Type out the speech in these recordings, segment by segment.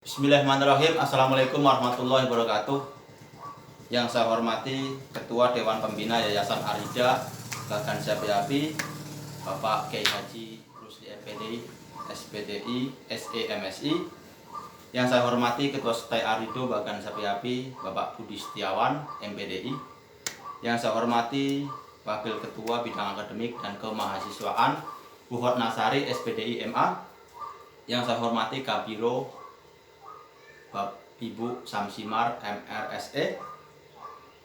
Bismillahirrahmanirrahim. Assalamualaikum warahmatullahi wabarakatuh. Yang saya hormati Ketua Dewan Pembina Yayasan Arida Bagan Sapi-Api, Bapak Kiai Haji Rusli MPDI, SPDI, SEMSI. Yang saya hormati Ketua Setai Arido Bagan Sapi-Api, Bapak Budi Setiawan, MPDI. Yang saya hormati Wakil Ketua Bidang Akademik dan Kemahasiswaan, Bu Hot Nasari, SPDI MA. Yang saya hormati Kabiro Ibu Samsimar MRSE,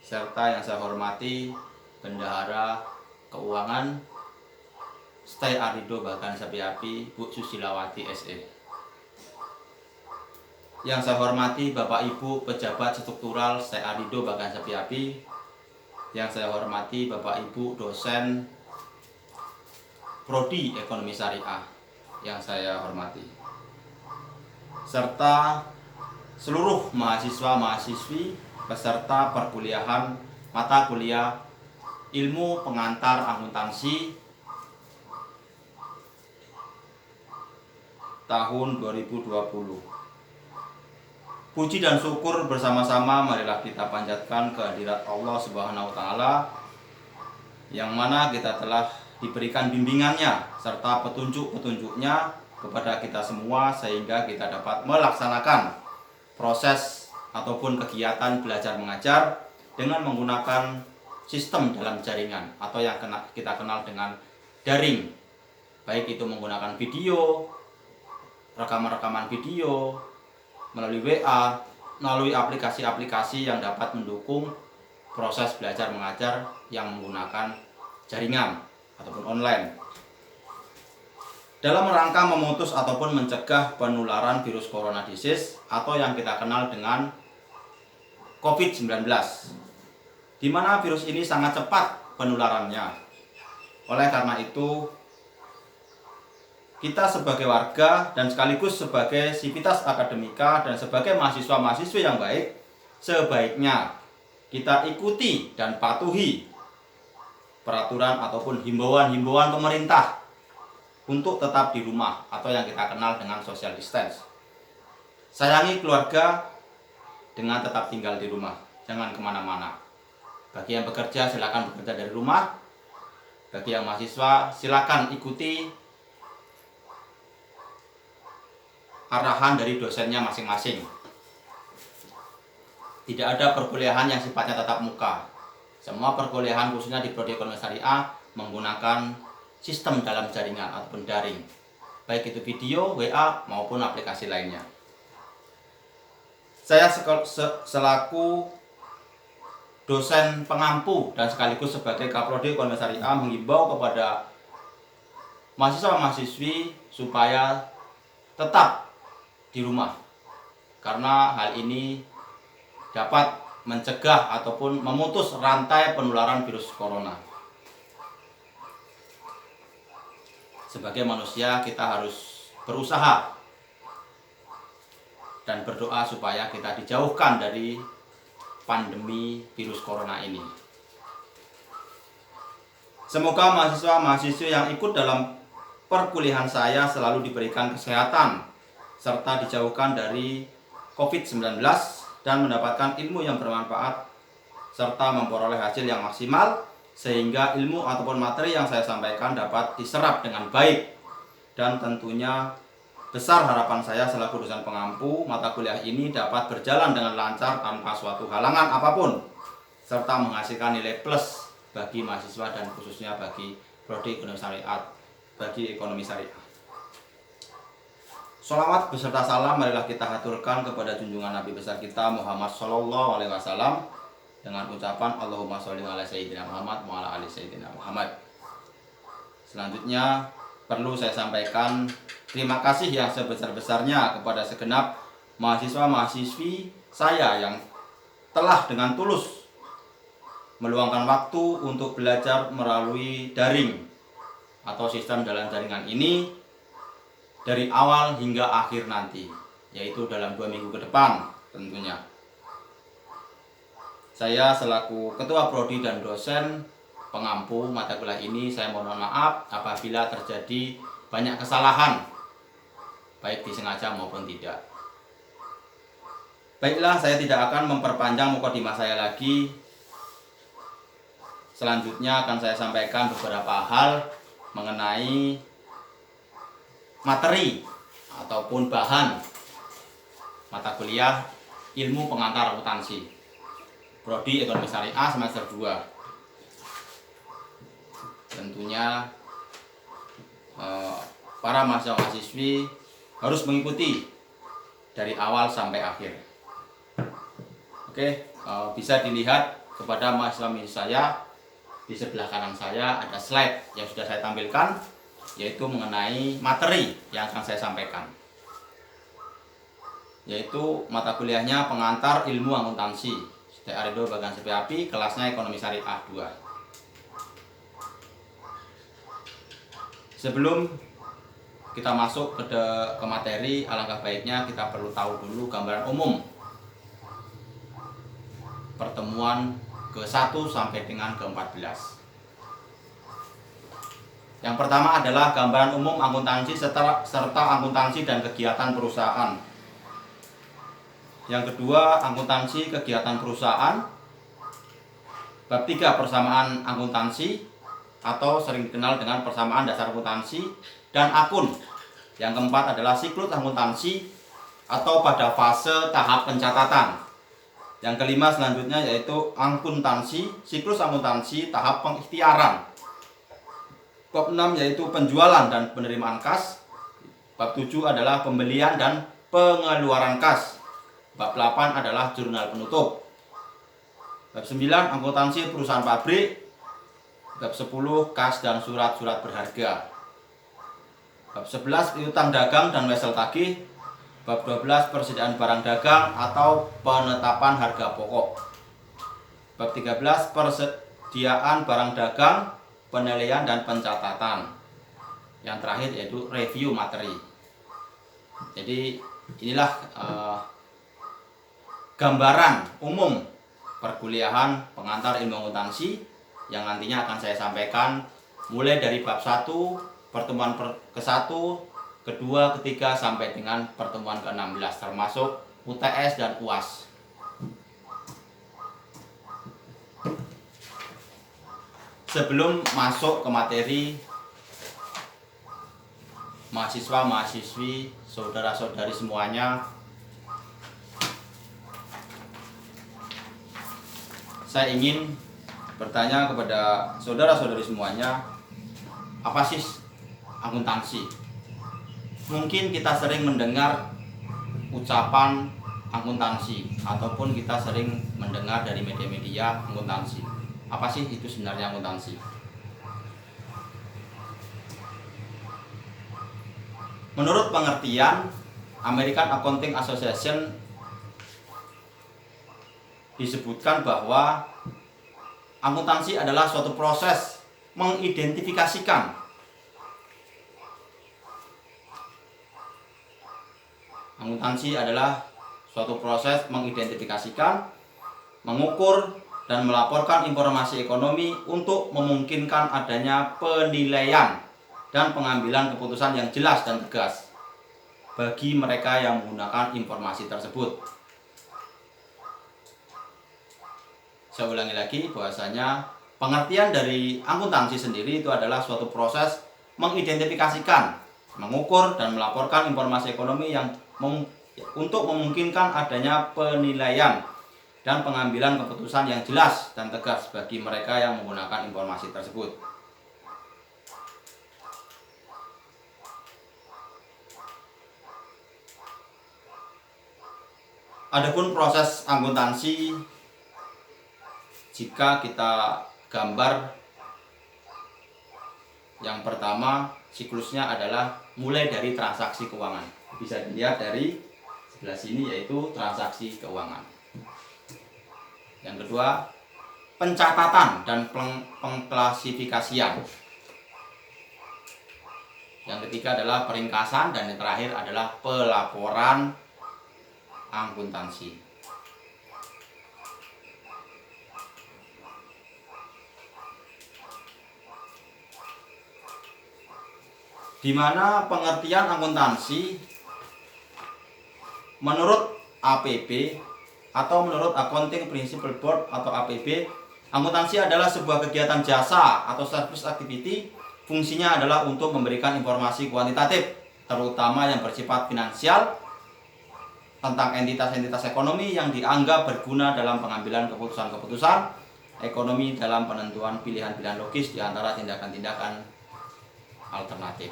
serta yang saya hormati Bendahara Keuangan Setai Arido Bagan Sapi-Api, Bu Susilawati SE. Yang saya hormati Bapak Ibu pejabat struktural Setai Arido Bagan Sapi-Api. Yang saya hormati Bapak Ibu dosen Prodi Ekonomi Syariah yang saya hormati, serta seluruh mahasiswa-mahasiswi peserta perkuliahan mata kuliah Ilmu Pengantar Akuntansi tahun 2020. Puji dan syukur bersama-sama marilah kita panjatkan kehadirat Allah Subhanahu wa taala, yang mana kita telah diberikan bimbingannya serta petunjuk-petunjuknya kepada kita semua, sehingga kita dapat melaksanakan proses ataupun kegiatan belajar mengajar dengan menggunakan sistem dalam jaringan atau yang kita kenal dengan daring, baik itu menggunakan video, rekaman video melalui WA, melalui aplikasi-aplikasi yang dapat mendukung proses belajar mengajar yang menggunakan jaringan ataupun online, dalam rangka memutus ataupun mencegah penularan virus corona disease atau yang kita kenal dengan COVID-19, di mana virus ini sangat cepat penularannya. Oleh karena itu, kita sebagai warga dan sekaligus sebagai sivitas akademika dan sebagai mahasiswa-mahasiswa yang baik, sebaiknya kita ikuti dan patuhi peraturan ataupun himbauan-himbauan pemerintah untuk tetap di rumah atau yang kita kenal dengan social distance. Sayangi keluarga dengan tetap tinggal di rumah, jangan kemana-mana. Bagi yang bekerja silakan bekerja dari rumah. Bagi yang mahasiswa silakan ikuti arahan dari dosennya masing-masing. Tidak ada perkuliahan yang sifatnya tatap muka. Semua perkuliahan khususnya di Prodi Ekonomi Syariah menggunakan sistem dalam jaringan ataupun daring, baik itu video, WA maupun aplikasi lainnya. Saya selaku dosen pengampu dan sekaligus sebagai Kaprodi Ekonomi Syariah mengimbau kepada mahasiswa-mahasiswi supaya tetap di rumah, karena hal ini dapat mencegah ataupun memutus rantai penularan virus corona. Sebagai manusia kita harus berusaha dan berdoa supaya kita dijauhkan dari pandemi virus corona ini. Semoga mahasiswa-mahasiswa yang ikut dalam perkuliahan saya selalu diberikan kesehatan serta dijauhkan dari COVID-19 dan mendapatkan ilmu yang bermanfaat serta memperoleh hasil yang maksimal, sehingga ilmu ataupun materi yang saya sampaikan dapat diserap dengan baik. Dan tentunya besar harapan saya selaku dosen pengampu mata kuliah ini dapat berjalan dengan lancar tanpa suatu halangan apapun, serta menghasilkan nilai plus bagi mahasiswa dan khususnya bagi Prodi Ekonomi Syariah, bagi ekonomi syariah. Sholawat beserta salam marilah kita haturkan kepada junjungan Nabi besar kita Muhammad Sallallahu Alaihi Wasallam dengan ucapan Allahumma sholli ala sayyidina Muhammad wa ala ali sayyidina Muhammad. Selanjutnya perlu saya sampaikan terima kasih yang sebesar-besarnya kepada segenap mahasiswa-mahasiswi saya yang telah dengan tulus meluangkan waktu untuk belajar melalui daring atau sistem dalam jaringan ini dari awal hingga akhir nanti, yaitu dalam 2 minggu ke depan tentunya. Saya selaku Ketua Prodi dan dosen pengampu mata kuliah ini, saya mohon maaf apabila terjadi banyak kesalahan, baik disengaja maupun tidak. Baiklah, saya tidak akan memperpanjang mukadimah saya lagi. Selanjutnya akan saya sampaikan beberapa hal mengenai materi ataupun bahan mata kuliah ilmu pengantar akuntansi Prodi Ekonomi Syariah semester 2. Tentunya para mahasiswa-mahasiswi harus mengikuti dari awal sampai akhir. Oke, bisa dilihat kepada mahasiswa saya di sebelah kanan saya ada slide yang sudah saya tampilkan, yaitu mengenai materi yang akan saya sampaikan, yaitu mata kuliahnya pengantar ilmu akuntansi Arido Bagan CPAP, kelasnya Ekonomi Syariah 2. Sebelum kita masuk ke materi, alangkah baiknya kita perlu tahu dulu gambaran umum pertemuan ke-1 sampai dengan ke-14. Yang pertama adalah gambaran umum akuntansi serta akuntansi dan kegiatan perusahaan. Yang kedua, akuntansi kegiatan perusahaan. Bab 3, persamaan akuntansi atau sering dikenal dengan persamaan dasar akuntansi dan akun. Yang keempat adalah siklus akuntansi atau pada fase tahap pencatatan. Yang kelima selanjutnya yaitu akuntansi, siklus akuntansi tahap pengikhtiaran. Bab 6 yaitu penjualan dan penerimaan kas. Bab 7 adalah pembelian dan pengeluaran kas. Bab 8 adalah jurnal penutup. Bab 9 akuntansi perusahaan pabrik. Bab 10 kas dan surat-surat berharga. Bab 11 piutang dagang dan wesel tagih. Bab 12 persediaan barang dagang atau penetapan harga pokok. Bab 13 persediaan barang dagang, penilaian dan pencatatan. Yang terakhir yaitu review materi. Jadi inilah gambaran umum perkuliahan pengantar ilmu akuntansi yang nantinya akan saya sampaikan mulai dari bab 1 pertemuan ke-1, kedua, ketiga sampai dengan pertemuan ke-16 termasuk UTS dan UAS. Sebelum masuk ke materi, mahasiswa-mahasiswi, saudara-saudari semuanya, saya ingin bertanya kepada saudara-saudari semuanya, apa sih akuntansi? Mungkin kita sering mendengar ucapan akuntansi ataupun kita sering mendengar dari media-media akuntansi. Apa sih itu sebenarnya akuntansi? Menurut pengertian American Accounting Association disebutkan bahwa akuntansi adalah suatu proses mengidentifikasikan mengukur dan melaporkan informasi ekonomi untuk memungkinkan adanya penilaian dan pengambilan keputusan yang jelas dan tegas bagi mereka yang menggunakan informasi tersebut. Saya ulangi lagi bahwasanya pengertian dari akuntansi sendiri itu adalah suatu proses mengidentifikasikan, mengukur dan melaporkan informasi ekonomi yang untuk memungkinkan adanya penilaian dan pengambilan keputusan yang jelas dan tegas bagi mereka yang menggunakan informasi tersebut. Adapun proses akuntansi, jika kita gambar, yang pertama siklusnya adalah mulai dari transaksi keuangan. Bisa dilihat dari sebelah sini yaitu transaksi keuangan. Yang kedua, pencatatan dan pengklasifikasian. Yang ketiga adalah peringkasan dan yang terakhir adalah pelaporan akuntansi. Di mana pengertian akuntansi menurut APB atau menurut Accounting Principles Board atau APB, akuntansi adalah sebuah kegiatan jasa atau service activity. Fungsinya adalah untuk memberikan informasi kuantitatif, terutama yang bersifat finansial, tentang entitas-entitas ekonomi yang dianggap berguna dalam pengambilan keputusan-keputusan ekonomi dalam penentuan pilihan-pilihan logis di antara tindakan-tindakan alternatif.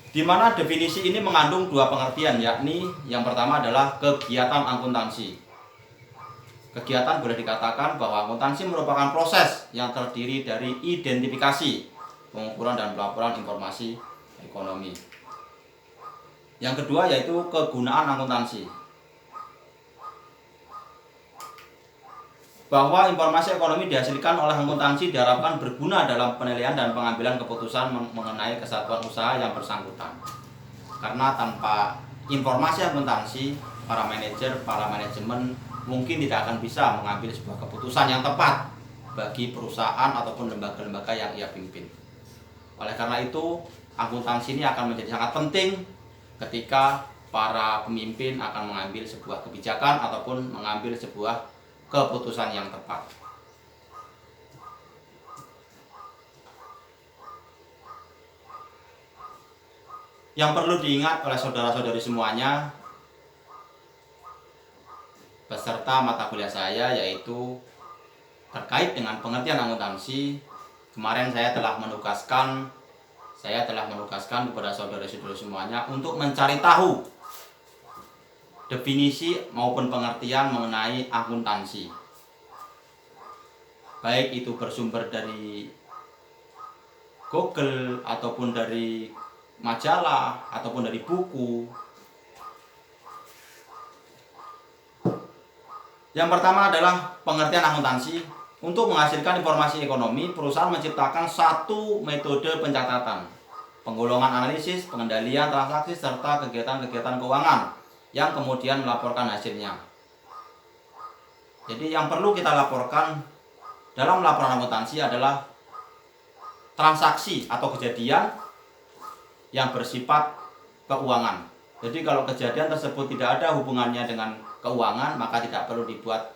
Di mana definisi ini mengandung dua pengertian, yakni yang pertama adalah kegiatan akuntansi. Kegiatan boleh dikatakan bahwa akuntansi merupakan proses yang terdiri dari identifikasi, pengukuran dan pelaporan informasi ekonomi. Yang kedua yaitu kegunaan akuntansi. Bahwa informasi ekonomi dihasilkan oleh akuntansi diharapkan berguna dalam penilaian dan pengambilan keputusan mengenai kesatuan usaha yang bersangkutan. Karena tanpa informasi akuntansi, para manajemen mungkin tidak akan bisa mengambil sebuah keputusan yang tepat bagi perusahaan ataupun lembaga-lembaga yang ia pimpin. Oleh karena itu, akuntansi ini akan menjadi sangat penting ketika para pemimpin akan mengambil sebuah kebijakan ataupun mengambil sebuah keputusan yang tepat. Yang perlu diingat oleh saudara-saudari semuanya peserta mata kuliah saya, yaitu terkait dengan pengertian akuntansi. Kemarin saya telah menugaskan kepada saudara-saudari semuanya untuk mencari tahu definisi maupun pengertian mengenai akuntansi. Baik itu bersumber dari Google ataupun dari majalah ataupun dari buku. Yang pertama adalah pengertian akuntansi. Untuk menghasilkan informasi ekonomi, perusahaan menciptakan satu metode pencatatan, penggolongan analisis, pengendalian transaksi, serta kegiatan-kegiatan keuangan yang kemudian melaporkan hasilnya. Jadi yang perlu kita laporkan dalam laporan akuntansi adalah transaksi atau kejadian yang bersifat keuangan. Jadi kalau kejadian tersebut tidak ada hubungannya dengan keuangan, maka tidak perlu dibuat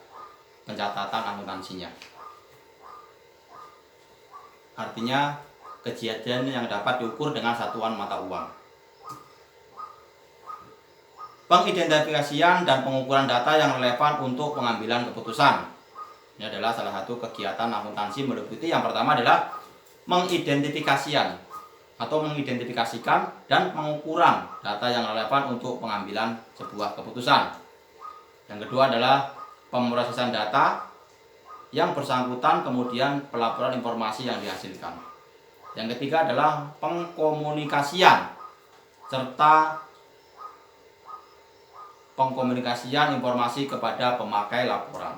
pencatatan akuntansinya. Artinya kejadian yang dapat diukur dengan satuan mata uang. Pengidentifikasian dan pengukuran data yang relevan untuk pengambilan keputusan. Ini adalah salah satu kegiatan akuntansi, meliputi yang pertama adalah mengidentifikasian atau mengidentifikasikan dan pengukuran data yang relevan untuk pengambilan sebuah keputusan. Yang kedua adalah pemrosesan data yang bersangkutan, kemudian pelaporan informasi yang dihasilkan. Yang ketiga adalah pengkomunikasian serta pengkomunikasian informasi kepada pemakai laporan.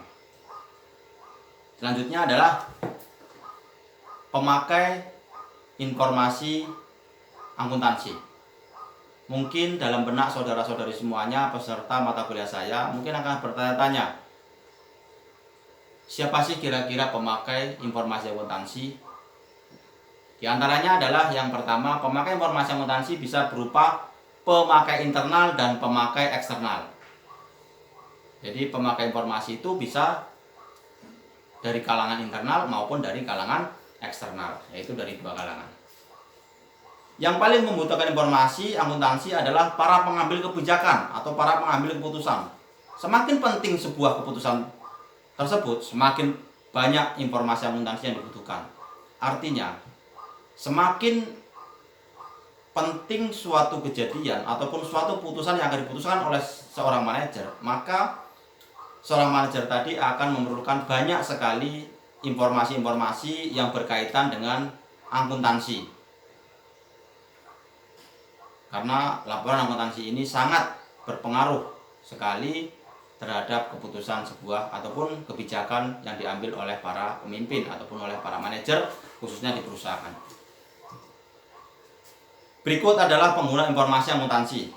Selanjutnya adalah pemakai informasi akuntansi. Mungkin dalam benak saudara-saudari semuanya peserta mata kuliah saya mungkin akan bertanya-tanya, siapa sih kira-kira pemakai informasi akuntansi? Di antaranya adalah yang pertama, pemakai informasi akuntansi bisa berupa pemakai internal dan pemakai eksternal. Jadi pemakai informasi itu bisa dari kalangan internal maupun dari kalangan eksternal, yaitu dari dua kalangan. Yang paling membutuhkan informasi akuntansi adalah para pengambil kebijakan atau para pengambil keputusan. Semakin penting sebuah keputusan tersebut, semakin banyak informasi akuntansi yang dibutuhkan. Artinya, semakin penting suatu kejadian ataupun suatu putusan yang akan diputuskan oleh seorang manajer, maka seorang manajer tadi akan memerlukan banyak sekali informasi-informasi yang berkaitan dengan akuntansi. Karena laporan akuntansi ini sangat berpengaruh sekali terhadap keputusan sebuah ataupun kebijakan yang diambil oleh para pemimpin ataupun oleh para manajer, khususnya di perusahaan. Berikut adalah pengguna informasi akuntansi.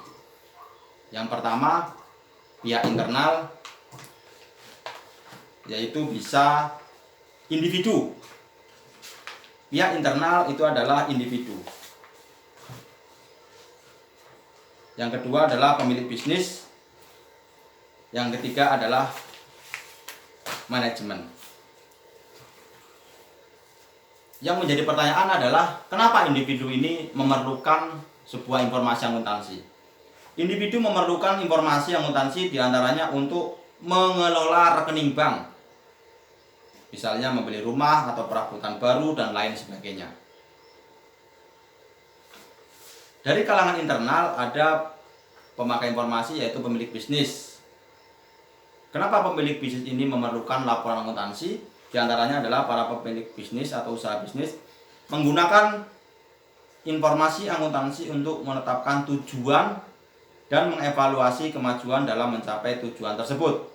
Yang pertama, pihak internal, yaitu bisa individu. Pihak internal itu adalah individu. Yang kedua adalah pemilik bisnis. Yang ketiga adalah manajemen. Yang menjadi pertanyaan adalah kenapa individu ini memerlukan sebuah informasi akuntansi? Individu memerlukan informasi akuntansi diantaranya untuk mengelola rekening bank, misalnya membeli rumah atau perabotan baru dan lain sebagainya. Dari kalangan internal ada pemakai informasi yaitu pemilik bisnis. Kenapa pemilik bisnis ini memerlukan laporan akuntansi? Di antaranya adalah para pemilik bisnis atau usaha bisnis menggunakan informasi akuntansi untuk menetapkan tujuan dan mengevaluasi kemajuan dalam mencapai tujuan tersebut.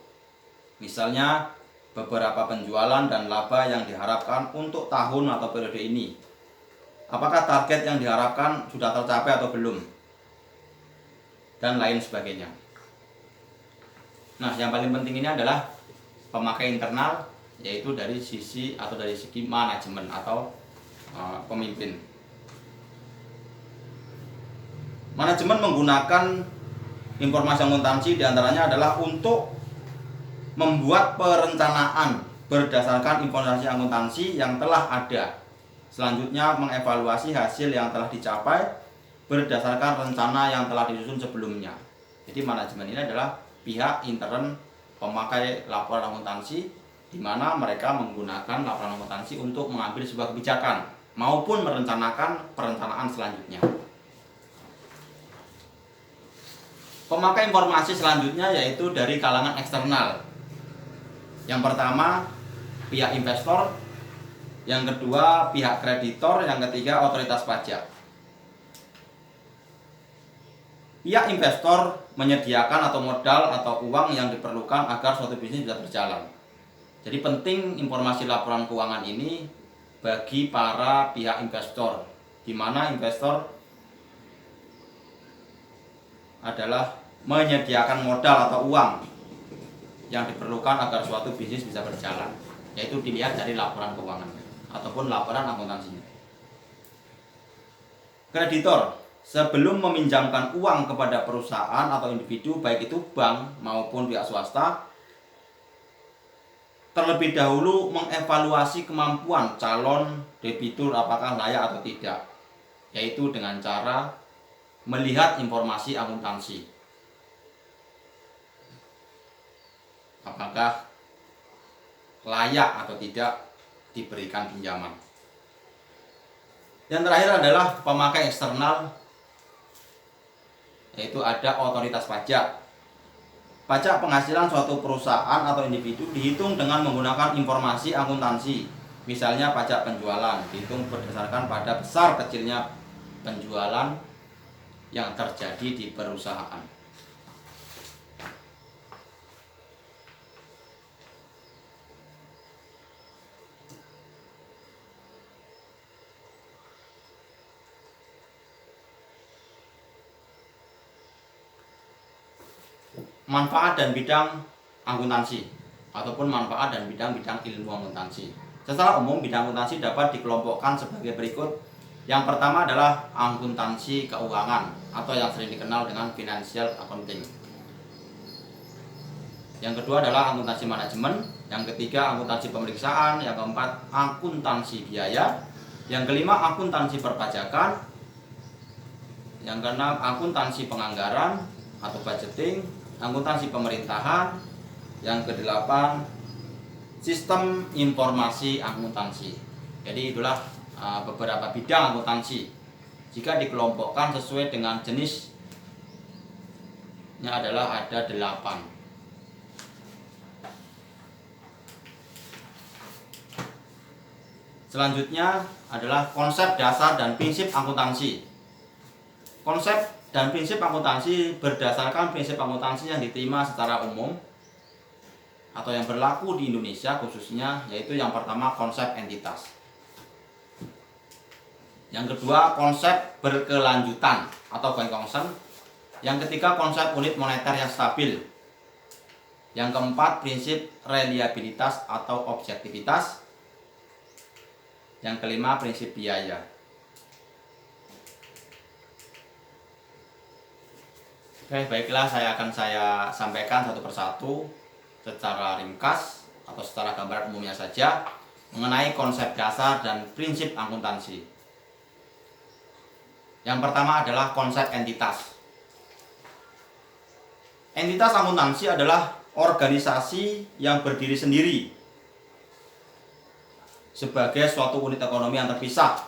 Misalnya beberapa penjualan dan laba yang diharapkan untuk tahun atau periode ini. Apakah target yang diharapkan sudah tercapai atau belum? Dan lain sebagainya. Nah, yang paling penting ini adalah pemakai internal, yaitu dari sisi atau dari segi manajemen atau pemimpin. Manajemen menggunakan informasi akuntansi diantaranya adalah untuk membuat perencanaan berdasarkan informasi akuntansi yang telah ada. Selanjutnya mengevaluasi hasil yang telah dicapai berdasarkan rencana yang telah disusun sebelumnya. Jadi manajemen ini adalah pihak intern pemakai laporan akuntansi, di mana mereka menggunakan laporan akuntansi untuk mengambil sebuah kebijakan maupun merencanakan perencanaan selanjutnya. Pemakai informasi selanjutnya yaitu dari kalangan eksternal. Yang pertama, pihak investor, yang kedua pihak kreditor, yang ketiga otoritas pajak. Pihak investor menyediakan atau modal atau uang yang diperlukan agar suatu bisnis bisa berjalan. Jadi penting informasi laporan keuangan ini bagi para pihak investor, di mana investor adalah menyediakan modal atau uang yang diperlukan agar suatu bisnis bisa berjalan, yaitu dilihat dari laporan keuangan ataupun laporan akuntansinya. Kreditor, sebelum meminjamkan uang kepada perusahaan atau individu, baik itu bank maupun pihak swasta, terlebih dahulu mengevaluasi kemampuan calon debitur apakah layak atau tidak, yaitu dengan cara melihat informasi akuntansi. Apakah layak atau tidak diberikan pinjaman. Yang terakhir adalah pemakai eksternal, yaitu ada otoritas pajak. Pajak penghasilan suatu perusahaan atau individu dihitung dengan menggunakan informasi akuntansi. Misalnya pajak penjualan dihitung berdasarkan pada besar kecilnya penjualan yang terjadi di perusahaan. Manfaat dan bidang akuntansi ataupun manfaat dan bidang-bidang ilmu akuntansi. Secara umum bidang akuntansi dapat dikelompokkan sebagai berikut. Yang pertama adalah akuntansi keuangan atau yang sering dikenal dengan financial accounting. Yang kedua adalah akuntansi manajemen, yang ketiga akuntansi pemeriksaan, yang keempat akuntansi biaya, yang kelima akuntansi perpajakan, yang keenam akuntansi penganggaran atau budgeting, akuntansi pemerintahan, yang kedelapan sistem informasi akuntansi. Jadi itulah beberapa bidang akuntansi. Jika dikelompokkan sesuai dengan jenisnya adalah ada 8. Selanjutnya adalah konsep dasar dan prinsip akuntansi. Konsep dan prinsip akuntansi berdasarkan prinsip akuntansi yang diterima secara umum atau yang berlaku di Indonesia khususnya, yaitu yang pertama konsep entitas. Yang kedua konsep berkelanjutan atau going concern. Yang ketiga konsep unit moneter yang stabil. Yang keempat prinsip reliabilitas atau objektivitas. Yang kelima prinsip biaya. Oke, baiklah, saya sampaikan satu persatu secara ringkas atau secara gambaran umumnya saja mengenai konsep dasar dan prinsip akuntansi. Yang pertama adalah konsep entitas. Entitas akuntansi adalah organisasi yang berdiri sendiri sebagai suatu unit ekonomi yang terpisah.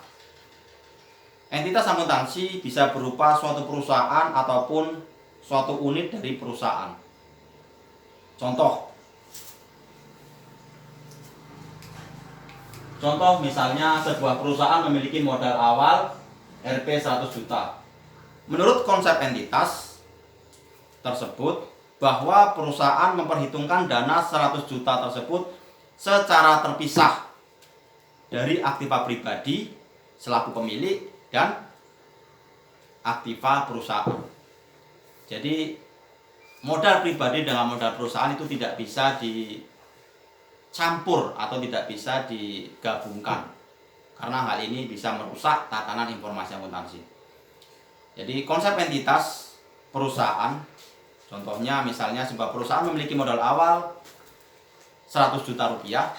Entitas akuntansi bisa berupa suatu perusahaan ataupun suatu unit dari perusahaan. Contoh misalnya sebuah perusahaan memiliki modal awal Rp 100 juta. Menurut konsep entitas tersebut, bahwa perusahaan memperhitungkan dana 100 juta tersebut secara terpisah dari aktiva pribadi selaku pemilik dan aktiva perusahaan. Jadi modal pribadi dengan modal perusahaan itu tidak bisa dicampur atau tidak bisa digabungkan, karena hal ini bisa merusak tatanan informasi akuntansi. Jadi konsep entitas perusahaan, contohnya misalnya sebuah perusahaan memiliki modal awal 100 juta rupiah.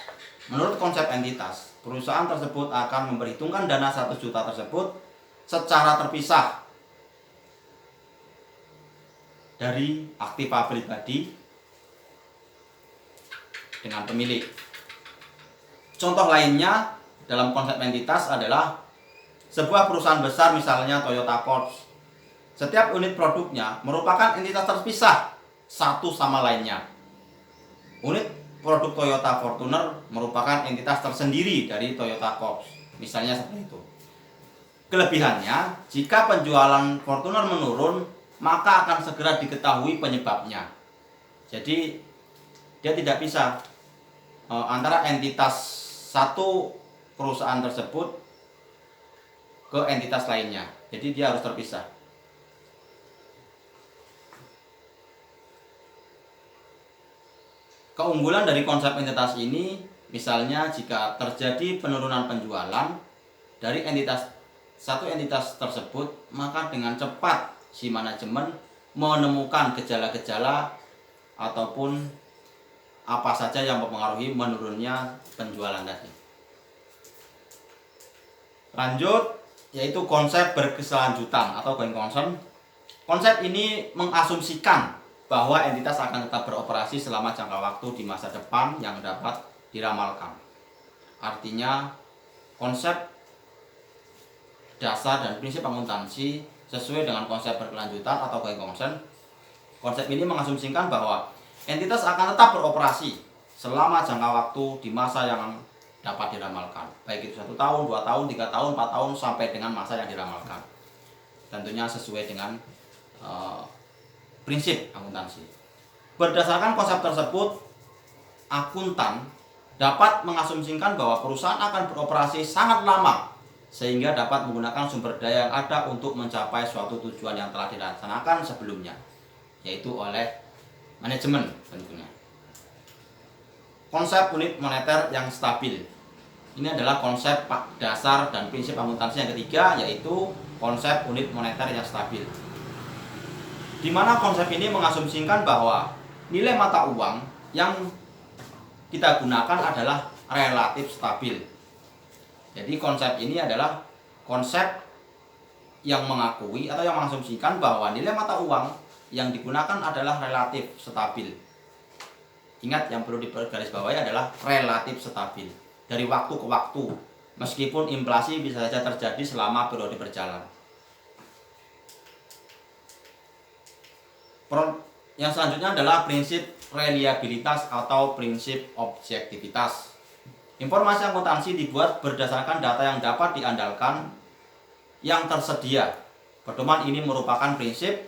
Menurut konsep entitas, perusahaan tersebut akan memperhitungkan dana 100 juta tersebut secara terpisah dari aktiva pribadi dengan pemilik. Contoh lainnya dalam konsep entitas adalah sebuah perusahaan besar, misalnya Toyota Corp. Setiap unit produknya merupakan entitas terpisah satu sama lainnya. Unit produk Toyota Fortuner merupakan entitas tersendiri dari Toyota Corp, misalnya seperti itu. Kelebihannya, jika penjualan Fortuner menurun, maka akan segera diketahui penyebabnya. Jadi dia tidak bisa antara entitas satu perusahaan tersebut ke entitas lainnya. Jadi dia harus terpisah. Keunggulan dari konsep entitas ini, misalnya jika terjadi penurunan penjualan dari satu entitas tersebut, maka dengan cepat si manajemen menemukan gejala-gejala ataupun apa saja yang mempengaruhi menurunnya penjualan tadi. Lanjut, yaitu konsep berkeselanjutan atau going concern. Konsep ini mengasumsikan bahwa entitas akan tetap beroperasi selama jangka waktu di masa depan yang dapat diramalkan. Artinya, konsep dasar dan prinsip akuntansi sesuai dengan konsep berkelanjutan atau going concern. Konsep ini mengasumsikan bahwa entitas akan tetap beroperasi selama jangka waktu di masa yang dapat diramalkan, baik itu 1 tahun, 2 tahun, 3 tahun, 4 tahun, sampai dengan masa yang diramalkan. Tentunya sesuai dengan prinsip akuntansi. Berdasarkan konsep tersebut, akuntan dapat mengasumsikan bahwa perusahaan akan beroperasi sangat lama sehingga dapat menggunakan sumber daya yang ada untuk mencapai suatu tujuan yang telah dilaksanakan sebelumnya, yaitu oleh manajemen tentunya. Konsep unit moneter yang stabil. Ini adalah konsep dasar dan prinsip akuntansi yang ketiga, yaitu konsep unit moneter yang stabil. Di mana konsep ini mengasumsikan bahwa nilai mata uang yang kita gunakan adalah relatif stabil. Jadi konsep ini adalah konsep yang mengakui atau yang mengasumsikan bahwa nilai mata uang yang digunakan adalah relatif stabil. Ingat, yang perlu digarisbawahi adalah relatif stabil dari waktu ke waktu, meskipun inflasi bisa saja terjadi selama periode berjalan. Yang selanjutnya adalah prinsip reliabilitas atau prinsip objektivitas. Informasi akuntansi dibuat berdasarkan data yang dapat diandalkan yang tersedia. Pedoman ini merupakan prinsip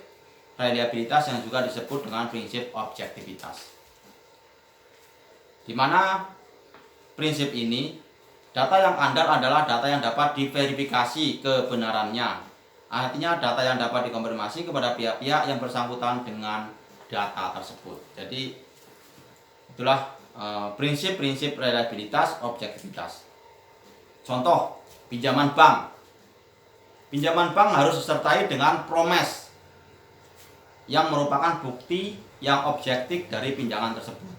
reliabilitas yang juga disebut dengan prinsip objektivitas. Di mana prinsip ini, data yang andal adalah data yang dapat diverifikasi kebenarannya. Artinya data yang dapat dikonfirmasi kepada pihak-pihak yang bersangkutan dengan data tersebut. Jadi itulah prinsip-prinsip reliabilitas, objektivitas. Contoh, pinjaman bank. Pinjaman bank harus disertai dengan promes. yang merupakan bukti yang objektif dari pinjangan tersebut.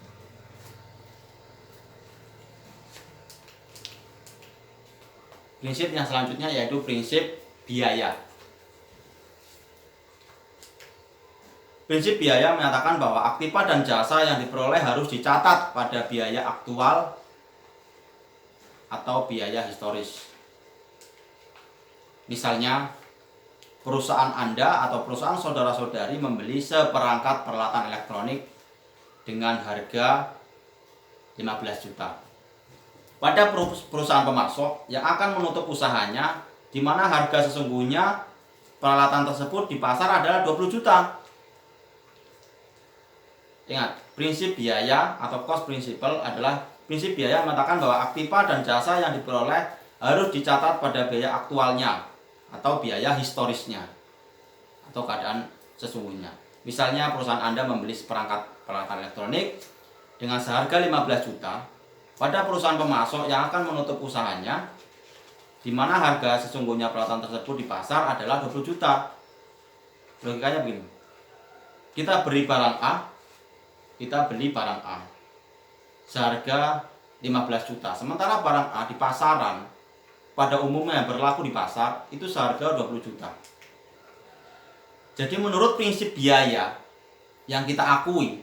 Prinsip yang selanjutnya yaitu prinsip biaya. Prinsip biaya menyatakan bahwa aktiva dan jasa yang diperoleh harus dicatat pada biaya aktual atau biaya historis. Misalnya, perusahaan Anda atau perusahaan saudara-saudari membeli seperangkat peralatan elektronik dengan harga 15 juta. Pada perusahaan pemasok yang akan menutup usahanya, di mana harga sesungguhnya peralatan tersebut di pasar adalah 20 juta. Ingat, prinsip biaya atau cost principle adalah prinsip biaya mengatakan bahwa aktiva dan jasa yang diperoleh harus dicatat pada biaya aktualnya atau biaya historisnya atau keadaan sesungguhnya. Misalnya perusahaan Anda membeli seperangkat peralatan elektronik dengan seharga 15 juta. Pada perusahaan pemasok yang akan menutup usahanya, di mana harga sesungguhnya peralatan tersebut di pasar adalah 20 juta. Logikanya begini. Kita beli barang A, seharga 15 juta. Sementara barang A di pasaran pada umumnya yang berlaku di pasar itu seharga 20 juta. Jadi menurut prinsip biaya yang kita akui,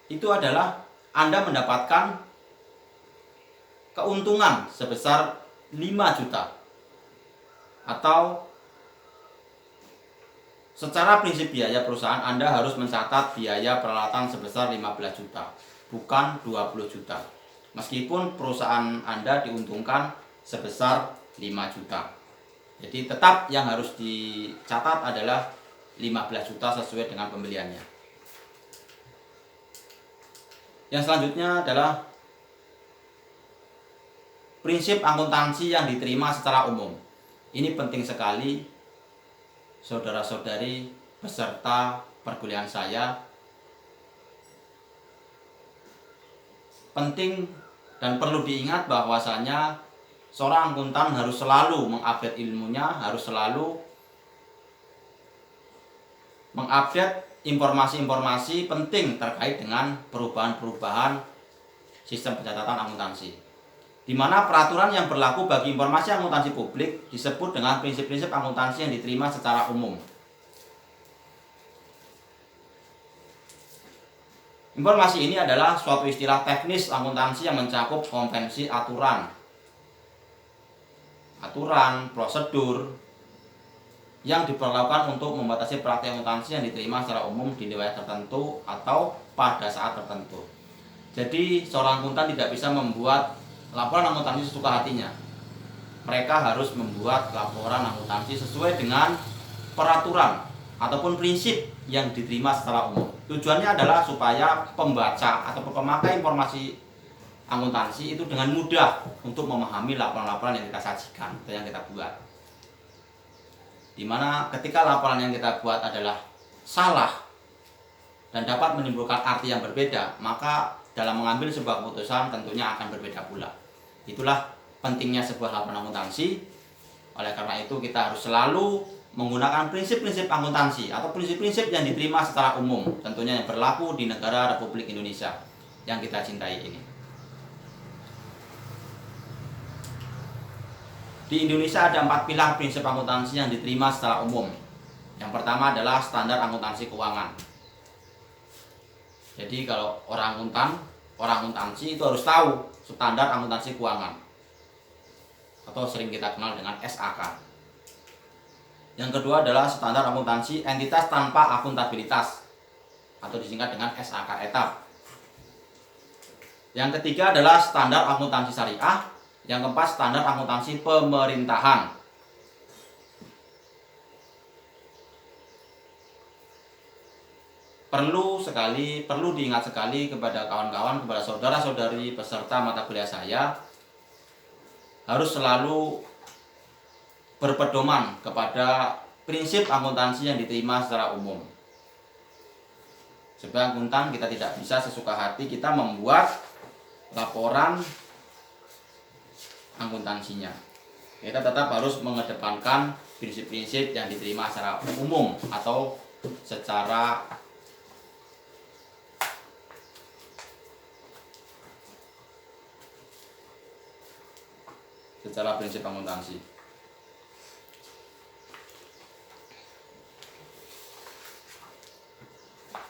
itu adalah Anda mendapatkan keuntungan sebesar 5 juta. Atau secara prinsip biaya perusahaan Anda harus mencatat biaya peralatan sebesar 15 juta, bukan 20 juta. Meskipun perusahaan Anda diuntungkan sebesar 5 juta. Jadi tetap yang harus dicatat adalah 15 juta sesuai dengan pembeliannya. Yang selanjutnya adalah prinsip akuntansi yang diterima secara umum. Ini penting sekali saudara-saudari peserta perkuliahan saya. Penting dan perlu diingat bahwasanya seorang akuntan harus selalu mengupdate ilmunya, harus selalu mengupdate informasi-informasi penting terkait dengan perubahan-perubahan sistem pencatatan akuntansi. Di mana peraturan yang berlaku bagi informasi akuntansi publik disebut dengan prinsip-prinsip akuntansi yang diterima secara umum. Informasi ini adalah suatu istilah teknis akuntansi yang mencakup konvensi aturan, prosedur yang diperlakukan untuk membatasi praktik akuntansi yang diterima secara umum di wilayah tertentu atau pada saat tertentu. Jadi seorang akuntan tidak bisa membuat laporan akuntansi sesuka hatinya. Mereka harus membuat laporan akuntansi sesuai dengan peraturan ataupun prinsip yang diterima secara umum. Tujuannya adalah supaya pembaca atau pemakai informasi akuntansi itu dengan mudah untuk memahami laporan-laporan yang kita sajikan atau yang kita buat. Dimana ketika laporan yang kita buat adalah salah dan dapat menimbulkan arti yang berbeda, maka dalam mengambil sebuah keputusan tentunya akan berbeda pula. Itulah pentingnya sebuah laporan akuntansi. Oleh karena itu kita harus selalu menggunakan prinsip-prinsip akuntansi atau prinsip-prinsip yang diterima secara umum, tentunya yang berlaku di negara Republik Indonesia yang kita cintai ini. Di Indonesia ada 4 pilar prinsip akuntansi yang diterima secara umum. Yang pertama adalah standar akuntansi keuangan. Jadi kalau orang akuntansi itu harus tahu standar akuntansi keuangan atau sering kita kenal dengan SAK. Yang kedua adalah standar akuntansi entitas tanpa akuntabilitas atau disingkat dengan SAK etap. Yang ketiga adalah standar akuntansi syariah. Yang keempat standar akuntansi pemerintahan. Perlu diingat sekali kepada kawan-kawan, kepada saudara-saudari peserta mata kuliah saya, harus selalu berpedoman kepada prinsip akuntansi yang diterima secara umum. Sebagai akuntan kita tidak bisa sesuka hati kita membuat laporan akuntansinya. Kita tetap harus mengedepankan prinsip-prinsip yang diterima secara umum atau secara prinsip akuntansi.